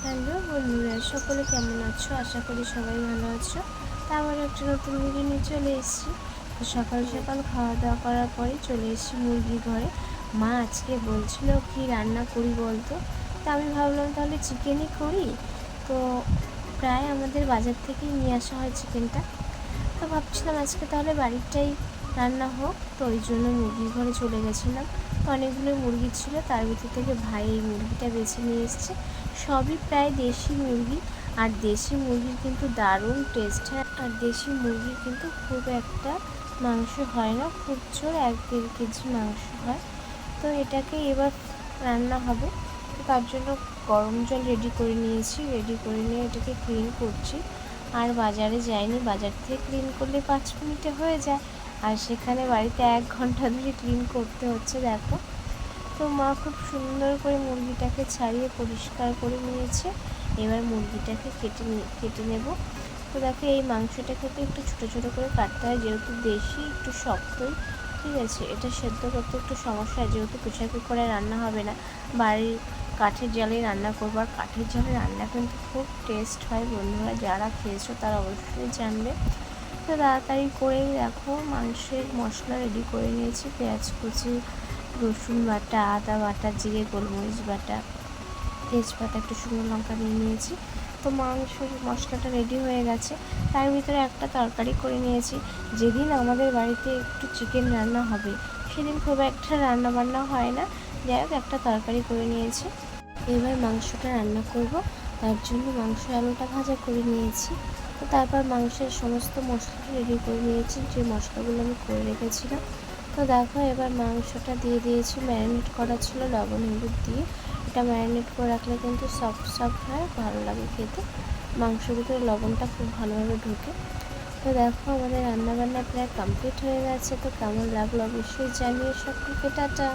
Hello বন্ধুরা, সকলে কেমন আছো? আশা করি সবাই ভালো আছো। তা আবার একটা নতুন ভিডিও নিয়ে চলে এসেছি। তো সকাল সকাল খাওয়া দাওয়া করার পরে চলে এসেছি মুরগি ঘরে। মা আজকে বলছিল কি রান্না করি বলতো। তা আমি ভাবলাম তাহলে চিকেনই করি। তো প্রায় আমাদের বাজার থেকেই নিয়ে আসা হয় চিকেনটা। তো ভাবছিলাম আজকে তাহলে বাড়িরটাই রান্না হোক। তো ওই জন্য মুরগির ঘরে চলে গেছিলাম। তো অনেকগুলো মুরগি ছিল, তার ভিতর থেকে ভাই এই মুরগিটা বেছে নিয়ে এসছে। সবই প্রায় দেশি মুরগি। আর দেশি মুরগির কিন্তু দারুণ টেস্ট হয়। আর দেশি মুরগির কিন্তু খুব একটা মাংস হয় না, খুব জোর 1-1.5 কেজি মাংস হয়। তো এটাকে এবার রান্না হবে। তো তার জন্য গরম জল রেডি করে নিয়েছি, রেডি করে নিয়ে এটাকে ক্লিন করছি। আর বাজারে যাইনি, বাজার থেকে ক্লিন করলে 5 মিনিটে হয়ে যায়, আর সেখানে বাড়িতে 1 ঘন্টা ধরে ক্লিন করতে হচ্ছে। দেখো, তো মা খুব সুন্দর করে মুরগিটাকে ছাড়িয়ে পরিষ্কার করে নিয়েছে। এবার মুরগিটাকে কেটে নেব। তো দেখো, এই মাংসটাকে তো একটু ছোটো ছোটো করে কাটতে হয়, যেহেতু দেশি একটু শক্তই। ঠিক আছে, এটা সেদ্ধ করতে একটু সমস্যা হয়, যেহেতু প্রেশার কুকারে রান্না হবে না, বাড়ির কাঠের জালে রান্না করবো। আর কাঠের জালে রান্না কিন্তু খুব টেস্ট হয় বন্ধুরা, যারা খেয়েছো তারা অবশ্যই জানবে। তো তাড়াতাড়ি করেই দেখো মাংসের মশলা রেডি করে নিয়েছি। পেঁয়াজ কুচি, রসুন বাটা, আদা বাটা, জিরে গোলমরিচ বাটা, তেজপাতা, একটু শুকনো লঙ্কা নিয়ে নিয়েছি। তো মাংসের মশলাটা রেডি হয়ে গেছে। তার ভিতরে একটা তরকারি করে নিয়েছি। যেদিন আমাদের বাড়িতে একটু চিকেন রান্না হবে সেদিন খুব একটা রান্না বান্না হয় না, যাই হোক একটা তরকারি করে নিয়েছি। এবার মাংসটা রান্না করব, তার জন্য মাংস আলুটা ভাজা করে নিয়েছি। তো তারপর মাংসের সমস্ত মশলাটা রেডি করে নিয়েছি, যে মশলাগুলো আমি করে রেখেছিলাম। তো দেখো, এবার মাংসটা দিয়ে দিয়েছি, ম্যারিনেট করা ছিল লবণ হলুদ দিয়ে। এটা ম্যারিনেট করে রাখলে কিন্তু সফট সফট হয়, ভালো লাগে খেতে। মাংসের ভিতরে লবণটা খুব ভালোভাবে ঢোকে। তো দেখো, আমাদের রান্নাবান্না প্রায় কমপ্লিট হয়ে গেছে। তো কেমন লাগলো অবশ্যই জানিয়ে, সকলকে টাটা।